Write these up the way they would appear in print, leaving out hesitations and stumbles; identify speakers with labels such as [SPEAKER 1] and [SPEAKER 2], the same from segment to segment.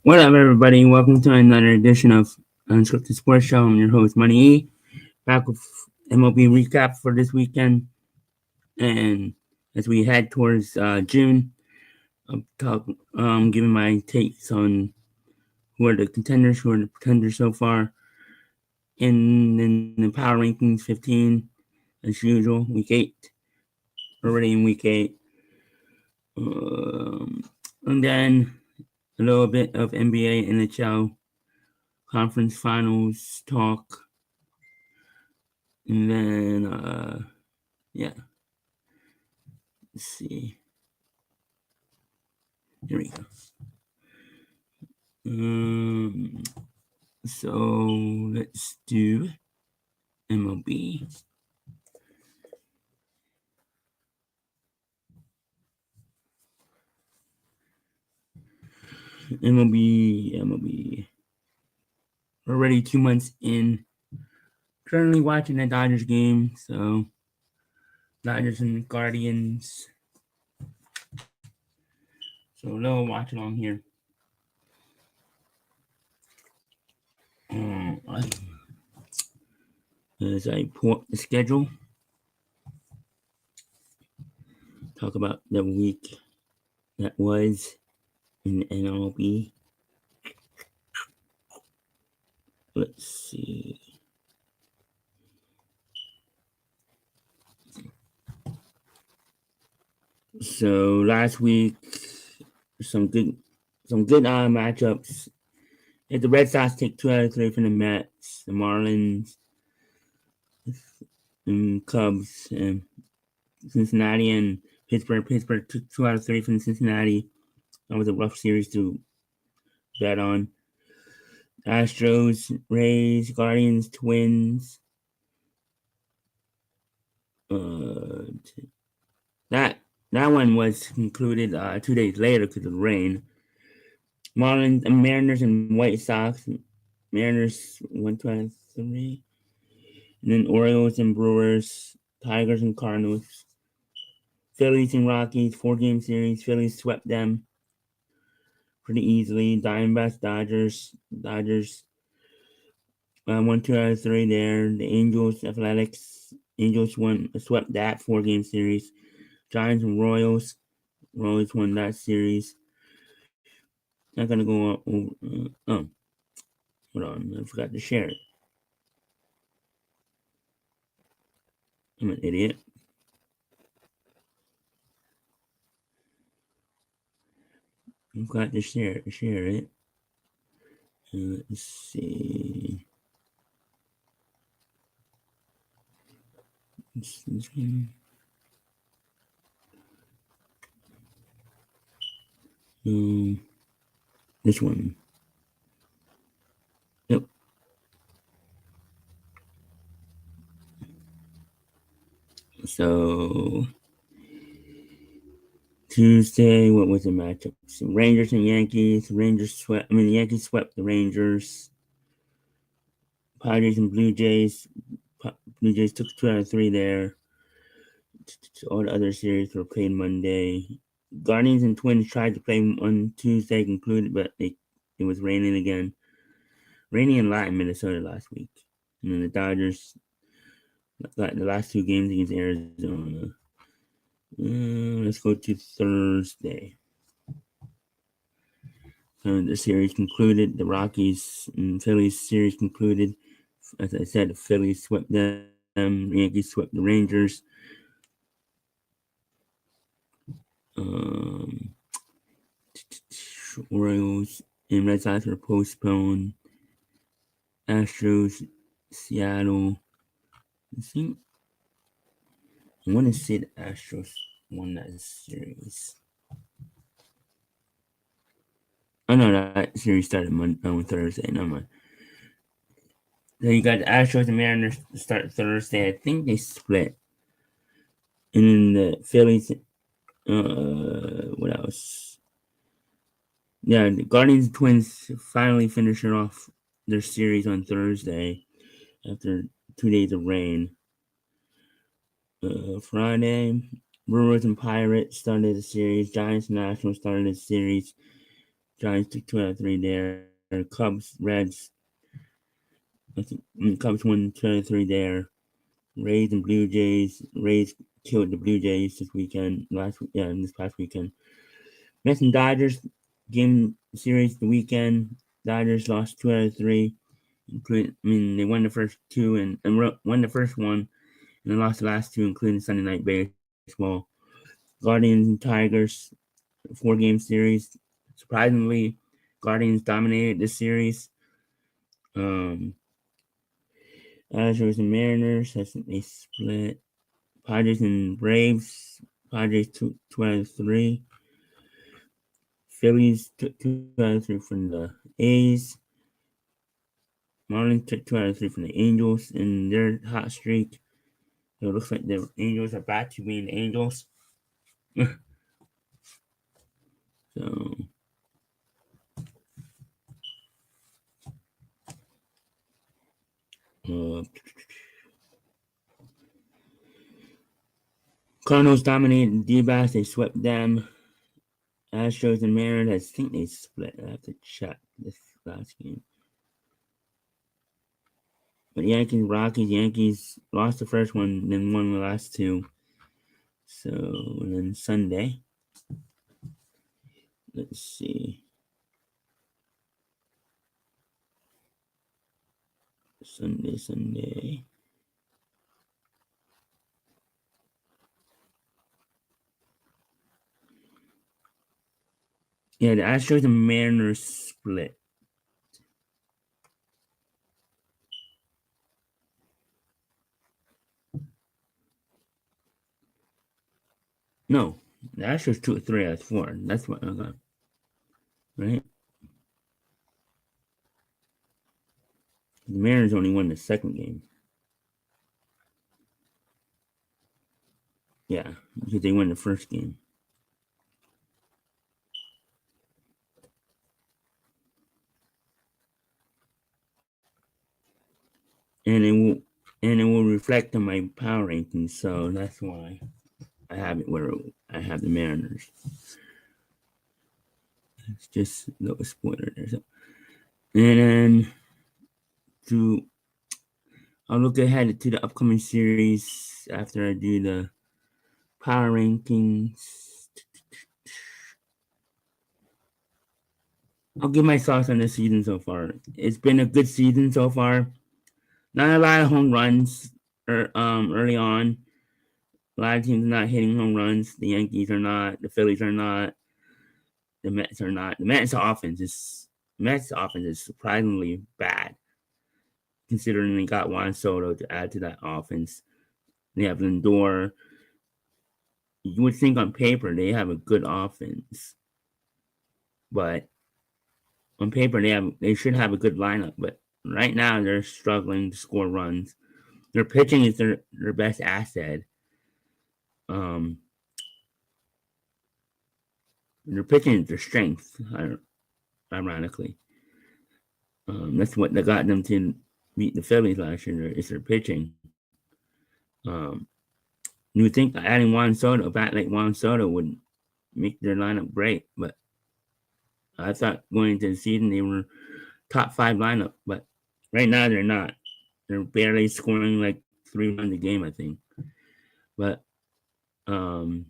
[SPEAKER 1] What up, everybody? Welcome to another edition of Unscripted Sports Show. I'm your host, MoneyE, back with MLB recap for this weekend. And as we head towards June, I'm giving my takes on who are the contenders, who are the pretenders so far. In the Power Rankings 15, as usual, week 8. Already in week 8. Um, and then a little bit of NBA, NHL, conference finals talk. And then, yeah, let's see. Here we go. Um, so let's do MLB. MLB. Already 2 months in. Currently watching the Dodgers game. So Dodgers and Guardians. So a little watch along here. As I pull up the schedule, talk about the week that was in MLB. Let's see. So last week, some good matchups. If the Red Sox take 2 out of 3 from the Mets, the Marlins, and Cubs, and Cincinnati and Pittsburgh. Pittsburgh took 2 out of 3 from Cincinnati. That was a rough series to bet on. Astros, Rays, Guardians, Twins. Uh, that one was concluded 2 days later because of the rain. Marlins, Mariners, and White Sox. Mariners 1-3. And then Orioles and Brewers, Tigers and Cardinals, Phillies and Rockies, 4-game series. Phillies swept them pretty easily. Diamondbacks, Dodgers 1-2 out of 3 there. The Angels, Athletics, Angels swept that 4-game series. Giants and Royals won that series. Not gonna go over. Hold on, I forgot to share it. I'm an idiot. I forgot to share it. Let's see. This one. This one. Yep. So Tuesday, what was the matchup? Some Rangers and Yankees. The Yankees swept the Rangers. Padres and Blue Jays. Blue Jays took 2 out of 3 there. All the other series were played Monday. Guardians and Twins tried to play on Tuesday, concluded, but it was raining again. Raining a lot in Minnesota last week. And then the Dodgers got the last 2 games against Arizona. Let's go to Thursday. The series concluded. The Rockies and Phillies series concluded. As I said, the Phillies swept them. The Yankees swept the Rangers. Orioles and Red Sox were postponed. Astros, Seattle. I want to see the Astros won that series. Oh no, that series started on Thursday. Never mind. Then you got the Astros and Mariners start Thursday. I think they split. And then the Phillies. What else? Yeah, the Guardians and Twins finally finishing off their series on Thursday after 2 days of rain. Friday, Brewers and Pirates started the series. Giants and Nationals started the series. Giants took 2 out of 3 there. Cubs, Reds. Cubs won 2 out of 3 there. Rays and Blue Jays. Rays killed the Blue Jays this weekend. This past weekend. Mets and Dodgers game series the weekend. Dodgers lost 2 out of 3. They won the first two and won the first one, and they lost the last two, including Sunday Night Baseball. Guardians and Tigers 4-game series. Surprisingly, Guardians dominated this series. Astros and Mariners, I think they split. Padres and Braves. Padres took 2 out of 3. Phillies took 2 out of 3 from the A's. Marlins took 2 out of 3 from the Angels in their hot streak. So it looks like the Angels are back to being the Angels. So Cardinals dominated the D-backs. They swept them. Astros and Mariners, I think they split. I have to check this last game. But Yankees lost the first one, then won the last two. So, and then Sunday. Let's see. Sunday. Yeah, the Astros and Mariners split. No, the Astros took 3 out of 4. That's what I got. Right? The Mariners only won the second game. Yeah, because they won the first game. And it will reflect on my power rankings, so that's why I have it where I have the Mariners. It's just a little spoiler there. So. And then I'll look ahead to the upcoming series after I do the power rankings. I'll give my thoughts on the season so far. It's been a good season so far. Not a lot of home runs early on. A lot of teams are not hitting home runs. The Yankees are not. The Phillies are not. The Mets are not. The Mets offense is surprisingly bad, considering they got Juan Soto to add to that offense. They have Lindor. You would think on paper they have a good offense, but on paper they should have a good lineup. But right now they're struggling to score runs. Their pitching is their best asset. Their pitching is their strength, ironically. That's what they got them to beat the Phillies last year. Is their pitching. You would think adding a bat like Juan Soto would make their lineup great, but I thought going into the season they were top 5 lineup, but right now they're not. They're barely scoring like 3 runs a game, I think. But who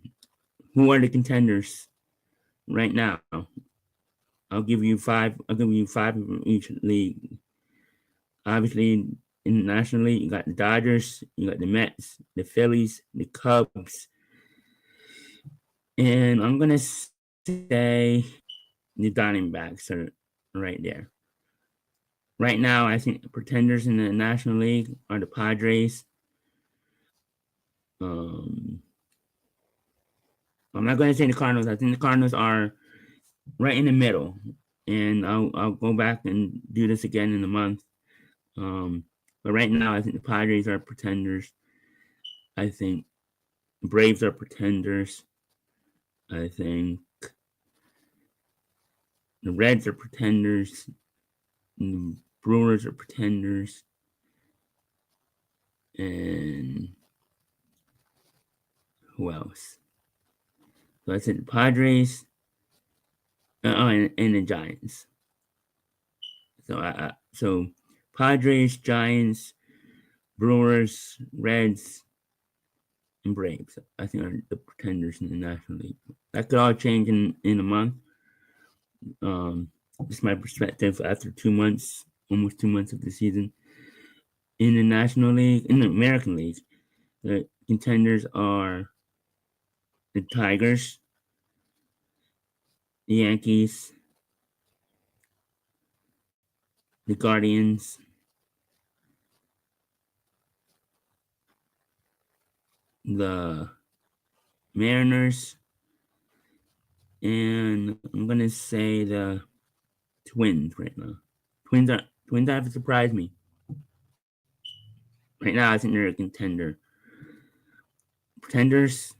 [SPEAKER 1] are the contenders right now? I'll give you 5. I'll give you 5 from each league. Obviously, in the National League, you got the Dodgers, you got the Mets, the Phillies, the Cubs, and I'm gonna say the Diamondbacks are right there. Right now, I think the pretenders in the National League are the Padres. I'm not going to say the Cardinals. I think the Cardinals are right in the middle, and I'll go back and do this again in a month. But right now, I think the Padres are pretenders. I think the Braves are pretenders. I think the Reds are pretenders. The Brewers are pretenders. And who else? So I said the Padres, and the Giants. So Padres, Giants, Brewers, Reds, and Braves, I think, are the pretenders in the National League. That could all change in a month. Just my perspective after 2 months, almost 2 months of the season. In the National League, in the American League, the contenders are the Tigers, the Yankees, the Guardians, the Mariners, and I'm gonna say the Twins right now. Twins have surprised me. Right now, I think they're a contender. Pretenders,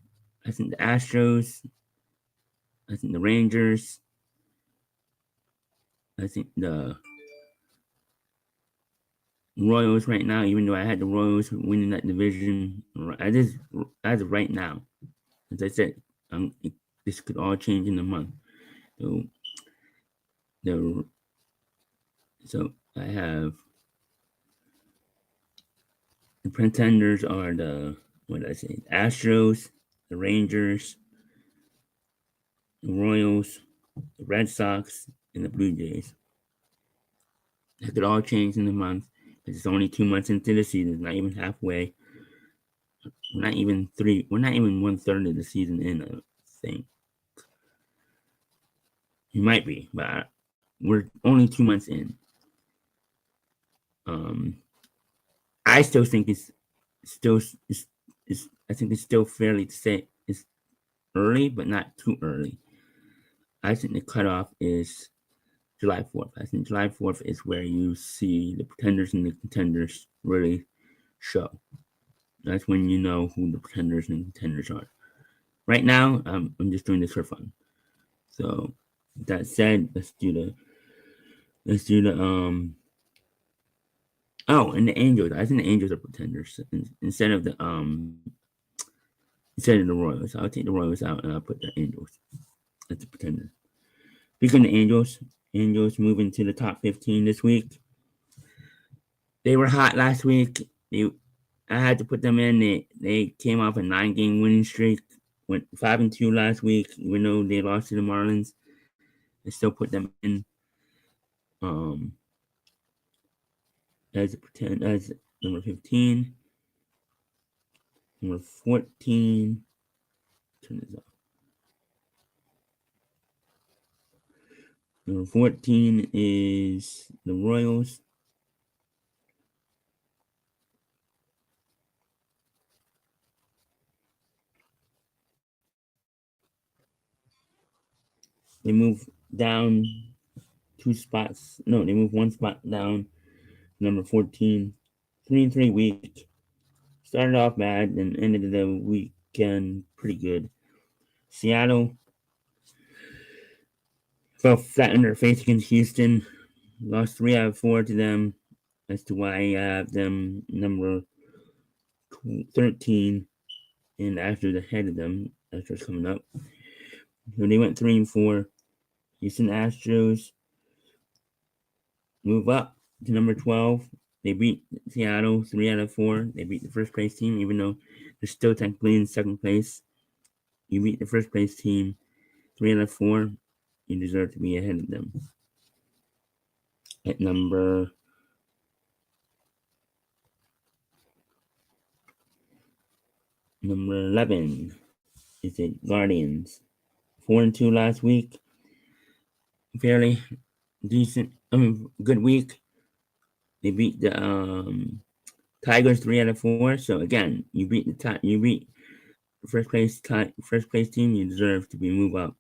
[SPEAKER 1] I think the Astros, I think the Rangers, I think the Royals right now, even though I had the Royals winning that division, as of right now, as I said, this could all change in a month. So, the so I have the pretenders are the what did I say? The Astros, the Rangers, the Royals, the Red Sox, and the Blue Jays. That could all change in a month. It's only 2 months into the season. It's not even halfway. We're not even 1/3 of the season in. I think you might be, but we're only 2 months in. I still think I think it's still fairly to say it's early, but not too early. I think the cutoff is July 4th. I think July 4th is where you see the pretenders and the contenders really show. That's when you know who the pretenders and contenders are. Right now, I'm just doing this for fun. So that said, let's do the oh, and the Angels. I think the Angels are pretenders instead of the Royals. I'll take the Royals out and I'll put the Angels as the pretender. Speaking of the Angels moving to the top 15 this week. They were hot last week. I had to put them in. They came off a 9-game winning streak. Went 5-2 last week, even though they lost to the Marlins. I still put them in as number 15. Number 14. Turn this off. Number 14 is the Royals. They move down 2 spots. No, they move 1 spot down. Number 14. 3-3 week. Started off bad and ended the weekend pretty good. Seattle fell flat on their face against Houston. Lost 3 out of 4 to them. As to why I have them number 13 and after the head of them. That's what's coming up. So they went 3-4. Houston Astros move up to number 12. They beat Seattle 3 out of 4. They beat the first place team, even though they're still technically in second place. You beat the first place team 3 out of 4. You deserve to be ahead of them. At number 11 is the Guardians. 4-2 last week. Fairly decent. Good week. They beat the Tigers 3 out of 4. So again, you beat the first place team. You deserve to be moved up.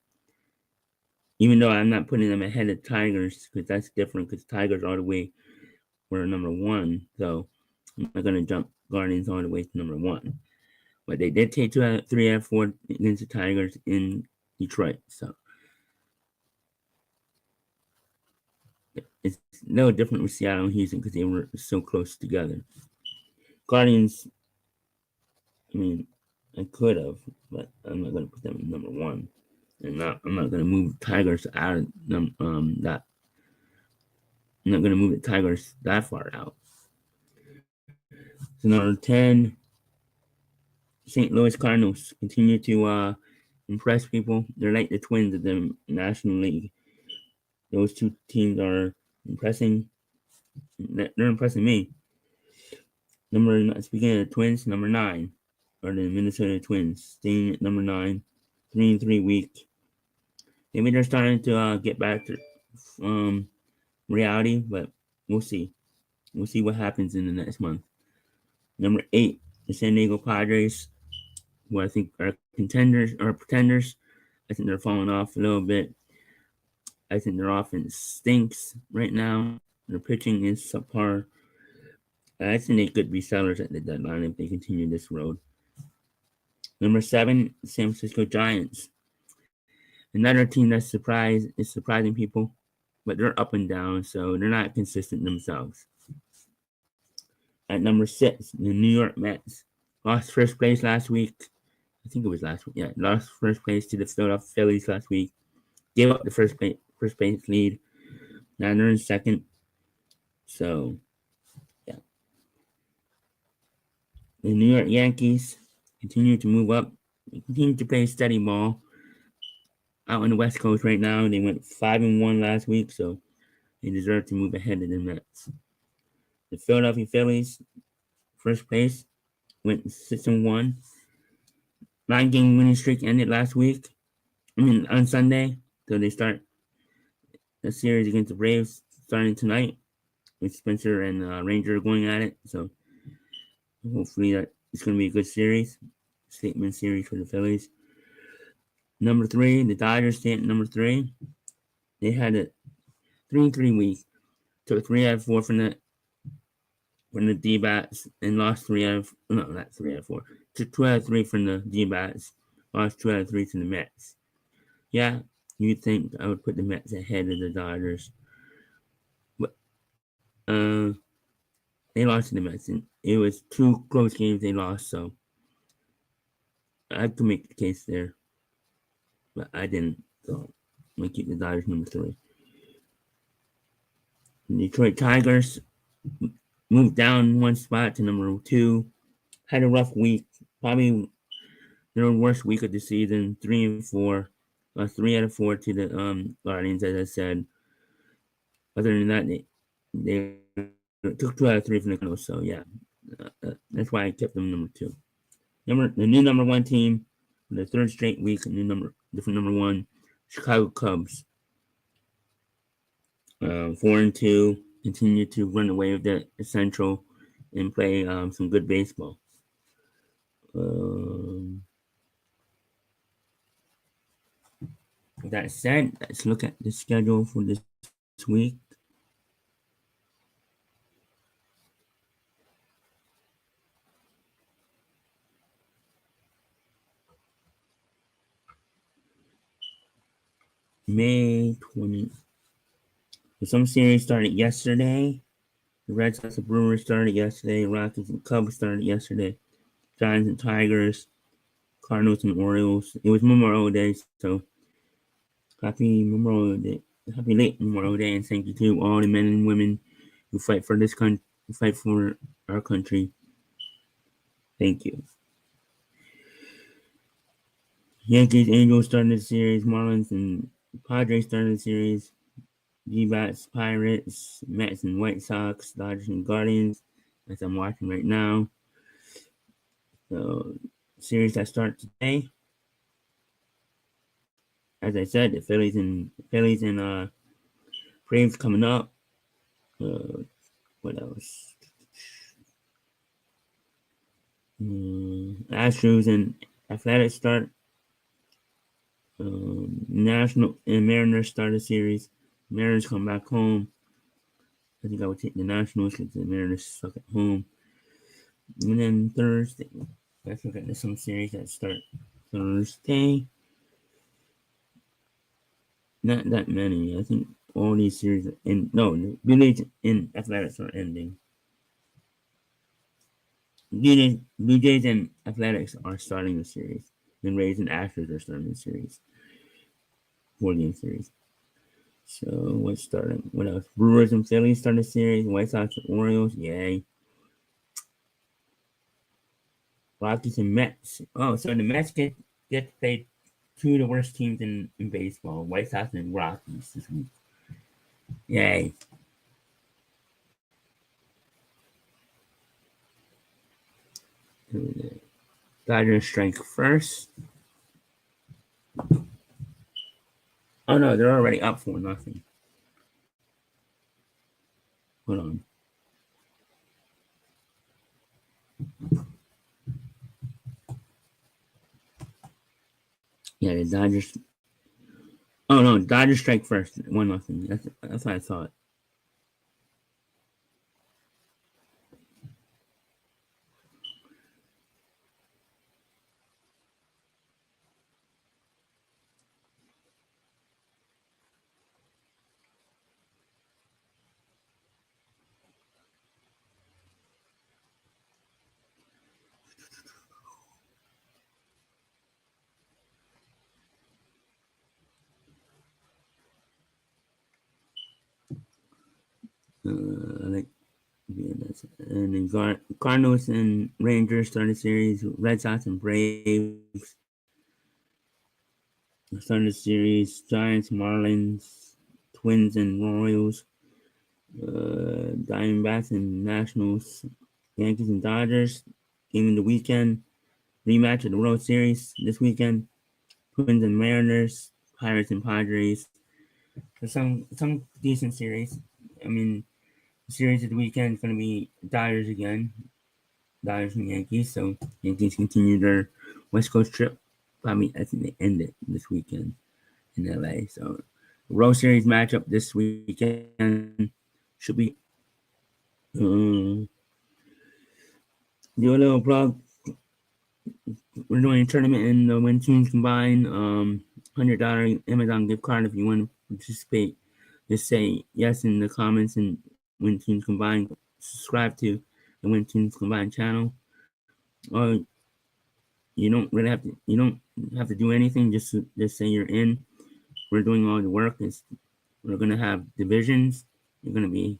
[SPEAKER 1] Even though I'm not putting them ahead of Tigers because that's different. Because Tigers all the way were number 1. So I'm not gonna jump Guardians all the way to number 1. But they did take 3 out of 4 against the Tigers in Detroit. So it's no different with Seattle and Houston because they were so close together. Guardians, I mean, I could have, but I'm not going to put them in number 1. And I'm not gonna move Tigers out of that. I'm not gonna move the Tigers that far out. So number 10, St. Louis Cardinals continue to impress people. They're like the Twins of the National League. Those two teams are impressing. They're impressing me. Speaking of the Twins, number 9 are the Minnesota Twins, staying at number 9, 3-3 week. Maybe they're starting to get back to reality, but we'll see. We'll see what happens in the next month. Number 8, the San Diego Padres, who I think are contenders or pretenders. I think they're falling off a little bit. I think their offense stinks right now. Their pitching is subpar. I think they could be sellers at the deadline if they continue this road. Number 7, San Francisco Giants. Another team that's surprising people, but they're up and down, so they're not consistent themselves. At number 6, the New York Mets lost first place last week. I think it was last week. Yeah, lost first place to the Philadelphia Phillies last week. Gave up the first place lead. Now they're in second. So, yeah. The New York Yankees continue to move up. They continue to play steady ball. Out on the West Coast right now, they went 5-1 last week, so they deserve to move ahead of the Mets. The Philadelphia Phillies, first place, went 6-1. 9-game winning streak ended last week. On Sunday. So they start the series against the Braves starting tonight with Spencer and Ranger going at it. So hopefully that it's going to be a good series, statement series for the Phillies. Number 3, the Dodgers stay at number 3. They had a 3-3 week. Took 3 out of 4 from the D-bats and lost 3 out of not 3 out of 4. Took 2 out of 3 from the D-bats, lost 2 out of 3 to the Mets. Yeah, you'd think I would put the Mets ahead of the Dodgers, but they lost to the Mets, and it was 2 close games they lost. So I could make the case there, but I didn't. So I'm gonna keep the Dodgers number 3. The Detroit Tigers moved down 1 spot to number 2. Had a rough week, probably their worst week of the season. 3-4, lost 3 out of 4 to the Guardians, as I said. Other than that, they took 2 out of 3 from the Cardinals. So yeah, that's why I kept them number 2. The new number 1 team for the 3rd straight week. Different number 1, Chicago Cubs. 4-2, continue to run away with the Central and play some good baseball. With that said, let's look at the schedule for this week. May 20th. So some series started yesterday. The Red Sox and Brewers started yesterday. Rockies and Cubs started yesterday. Giants and Tigers. Cardinals and Orioles. It was Memorial Day, so happy Memorial Day. Happy late Memorial Day, and thank you to all the men and women who fight for this country, who fight for our country. Thank you. Yankees, Angels started the series. Marlins and Padres started the series. D-bats, Pirates, Mets and White Sox, Dodgers and Guardians, as I'm watching right now. So, series that start today. As I said, the Phillies and Braves coming up. What else? Astros and Athletics start. National and Mariners start a series. Mariners come back home. I think I would take the Nationals because the Mariners suck at home. And then Thursday, let's look at some series that start Thursday. Not that many. I think all these series the Blue Jays and Athletics are ending. Blue Jays and Athletics are starting the series. Then Rays and Astros are starting the series. 4-game series. So what's starting? What else? Brewers and Phillies start a series. White Sox and Orioles. Yay. Rockies and Mets. Oh, so the Mets get to play two of the worst teams in baseball. White Sox and Rockies this week. Yay. Dodgers strike first. Oh no, they're already up 4-0. Hold on. Yeah, the Dodgers. Oh no, Dodgers strike first. 1-0. That's what I thought. Like, and then Cardinals and Rangers started series. Red Sox and Braves started series. Giants, Marlins, Twins and Royals. Diamondbacks and Nationals. Yankees and Dodgers. Game of the weekend. Rematch of the World Series this weekend. Twins and Mariners. Pirates and Padres. So some decent series. I mean, the series of the weekend is going to be Dodgers again. Dodgers and Yankees. So Yankees continue their West Coast trip. Probably I think they end it this weekend in LA. So the World Series matchup this weekend should be do a little plug. We're doing a tournament in the Win Teams Combined. $100 Amazon gift card if you want to participate. Just say yes in the comments and Win Teams Combined. Subscribe to the Win Teams Combined channel. Or you don't really have to. You don't have to do anything. Just say you're in. We're doing all the work. We're gonna have divisions. You're gonna be,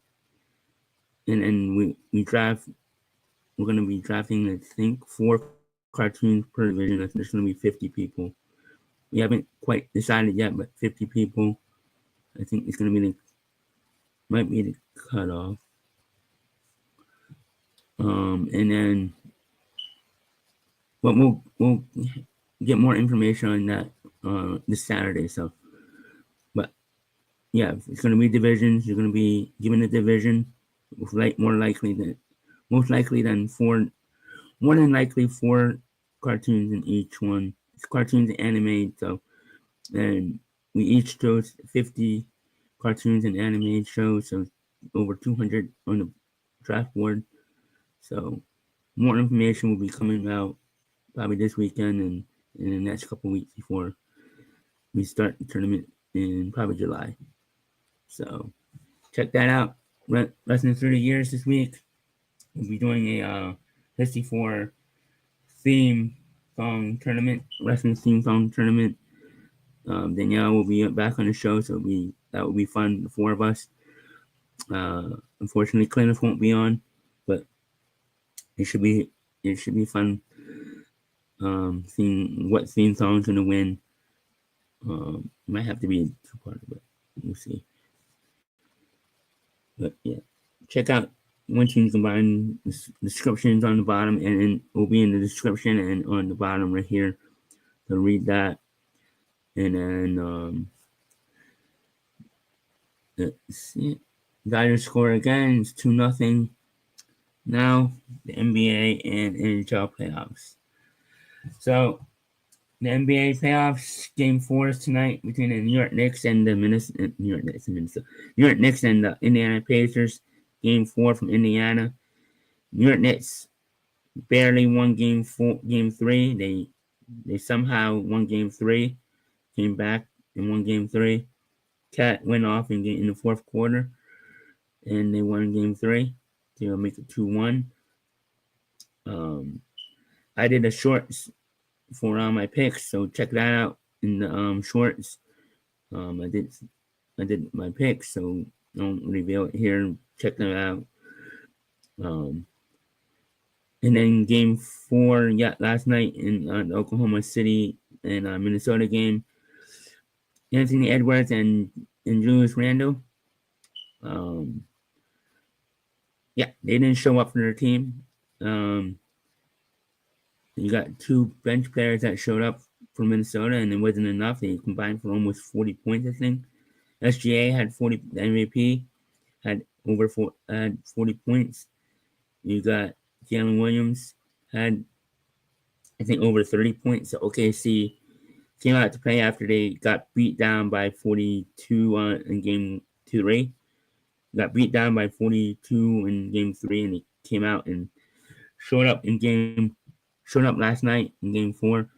[SPEAKER 1] and we draft. We're gonna be drafting. I think 4 cartoons per division. There's gonna be 50 people. We haven't quite decided yet, but 50 people. I think it's gonna be might be the cutoff. And then, but we'll get more information on that this Saturday. So, but yeah, it's gonna be divisions. You're gonna be given a division, with most likely than 4, more than likely 4 cartoons in each one. It's cartoons and animated. So, and we each chose 50 cartoons and animated shows. So over 200 on the draft board. So more information will be coming out probably this weekend and in the next couple of weeks before we start the tournament in probably July. So check that out. Wrestling Through the Years this week. We'll be doing a 54 theme song tournament, wrestling theme song tournament. Danielle will be back on the show, so that will be fun. The 4 of us. Unfortunately, Clemens won't be on, but it should be fun. Seeing what theme song's gonna win. Might have to be a 2-parter, but we'll see. But yeah, check out One Team Combined. Descriptions on the bottom, and it will be in the description and on the bottom right here. So read that, and then let's see. Dodgers score again. It's 2-0. Now the NBA and NHL playoffs. So the NBA playoffs game 4 is tonight between the New York Knicks and the New York Knicks and the Indiana Pacers. Game 4 from Indiana. New York Knicks barely won game 3. They somehow won game 3. Came back and won game 3. Cat went off in the 4th quarter, and they won game 3 to make it 2-1. I did a shorts for my picks, so check that out in the shorts. I did my picks, so don't reveal it here. Check them out. Um, and then game 4, yeah, last night in Oklahoma City and Minnesota game, Anthony Edwards and Julius Randle. Um, yeah, they didn't show up for their team. You got 2 bench players that showed up for Minnesota, and it wasn't enough. They combined for almost 40 points, I think. SGA had 40. The MVP had 40 points. You got Jalen Williams had, I think, over 30 points. So OKC came out to play after they got beat down by 42 in game 3. Got beat down by 42 in game 3, and they came out and showed up last night in game 4.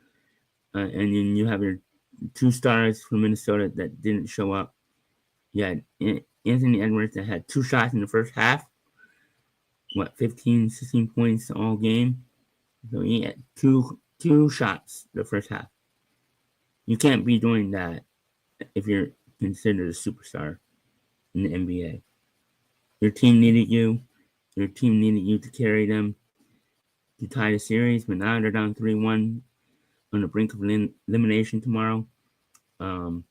[SPEAKER 1] And then you have your 2 stars from Minnesota that didn't show up. You had Anthony Edwards that had 2 shots in the first half. 15, 16 points all game. So he had two shots the first half. You can't be doing that if you're considered a superstar in the NBA. Your team needed you. Your team needed you to carry them to tie the series, but now they're down 3-1 on the brink of elimination tomorrow. Oh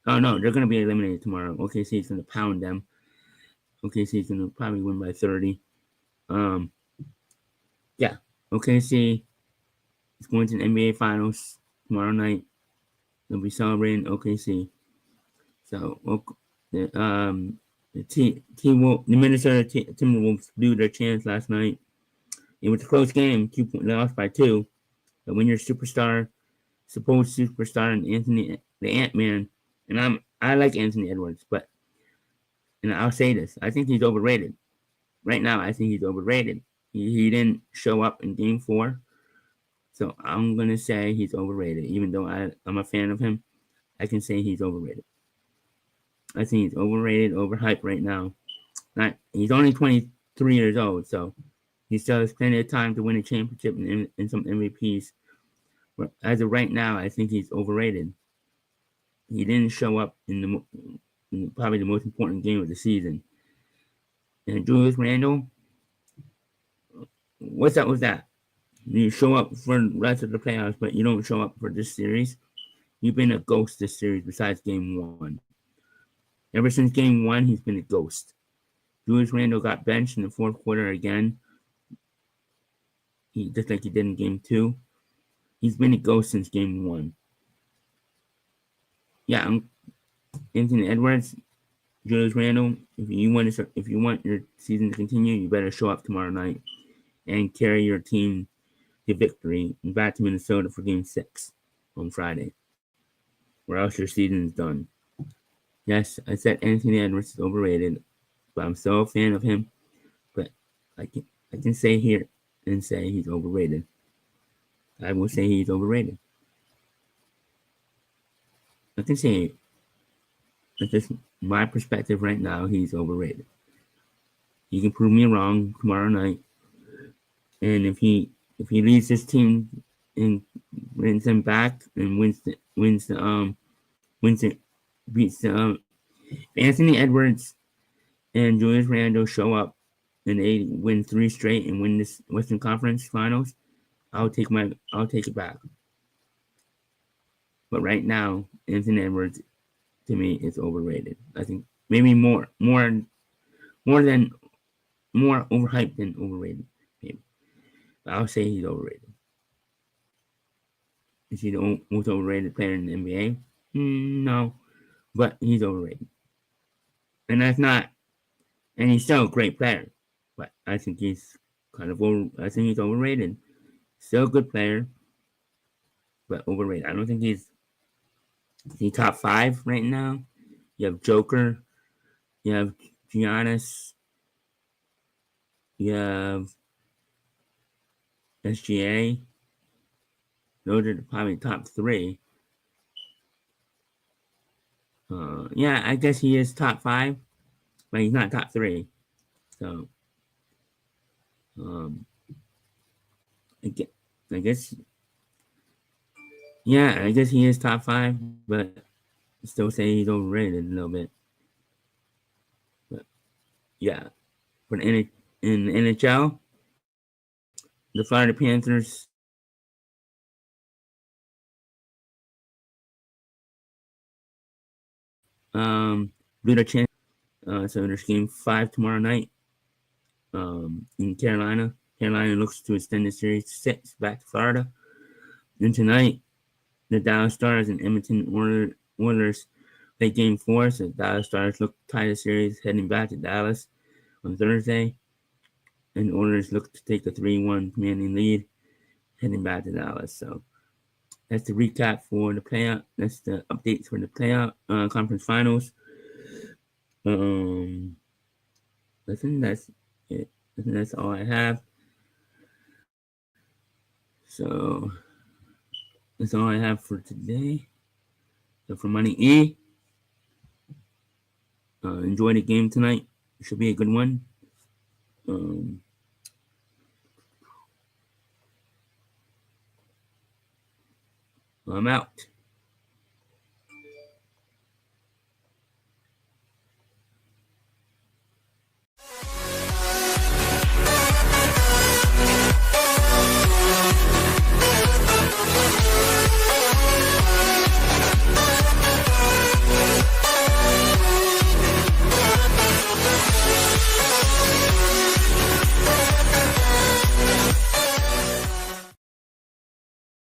[SPEAKER 1] no, they're gonna be eliminated tomorrow. OKC is gonna pound them. OKC is gonna probably win by 30. Yeah, OKC is going to the NBA Finals tomorrow night. They'll be celebrating OKC. So the Minnesota Timberwolves blew their chance last night. It was a close game. They lost by 2. But when your supposed superstar, and Anthony the Ant Man, and I like Anthony Edwards, but and I'll say this, I think he's overrated. Right now, I think he's overrated. He didn't show up in game 4, so I'm gonna say he's overrated. Even though I'm a fan of him, I can say he's overrated. I think he's overrated, overhyped right now. He's only 23 years old, so he still has plenty of time to win a championship and some MVPs. But as of right now, I think he's overrated. He didn't show up in probably the most important game of the season. And Julius Randle, what's up with that? You show up for the rest of the playoffs, but you don't show up for this series. You've been a ghost this series besides game 1. Ever since game 1, he's been a ghost. Julius Randle got benched in the 4th quarter again. Just like he did in game 2. He's been a ghost since game 1. Yeah, Anthony Edwards, Julius Randle. If you want your season to continue, you better show up tomorrow night and carry your team to victory and back to Minnesota for game 6 on Friday, or else your season is done. Yes, I said Anthony Edwards is overrated, but I'm still a fan of him. But I can say here and say he's overrated. I will say he's overrated. I can say, that's just my perspective right now, he's overrated. You can prove me wrong tomorrow night, and if he leads this team and brings them back and beats Anthony Edwards and Julius Randle show up and they win 3 straight and win this Western Conference Finals, I'll take it back. But right now, Anthony Edwards to me is overrated. I think maybe more overhyped than overrated. Maybe. But I'll say he's overrated. Is he the most overrated player in the NBA? No, but he's overrated. And he's still a great player. But I think he's I think he's overrated. Still a good player, but overrated. I don't think he's top 5 right now. You have Joker, you have Giannis, you have SGA. Those are probably top 3. Yeah, I guess he is top 5, but he's not top 3. So, I guess, yeah, I guess he is top 5, but still say he's overrated a little bit. But yeah, for in the NHL, the Florida Panthers blew their chance. So there's game 5 tomorrow night in Carolina. Carolina looks to extend the series to 6 back to Florida. Then tonight, the Dallas Stars and Edmonton Oilers play game 4. So the Dallas Stars look to tie the series heading back to Dallas on Thursday. And the Oilers look to take a 3-1 commanding lead heading back to Dallas. So that's the recap for the playoff. That's the updates for the playoff conference finals. I think that's it. I think that's all I have. So that's all I have for today. So for MoneyE, enjoy the game tonight. It should be a good one. I'm out.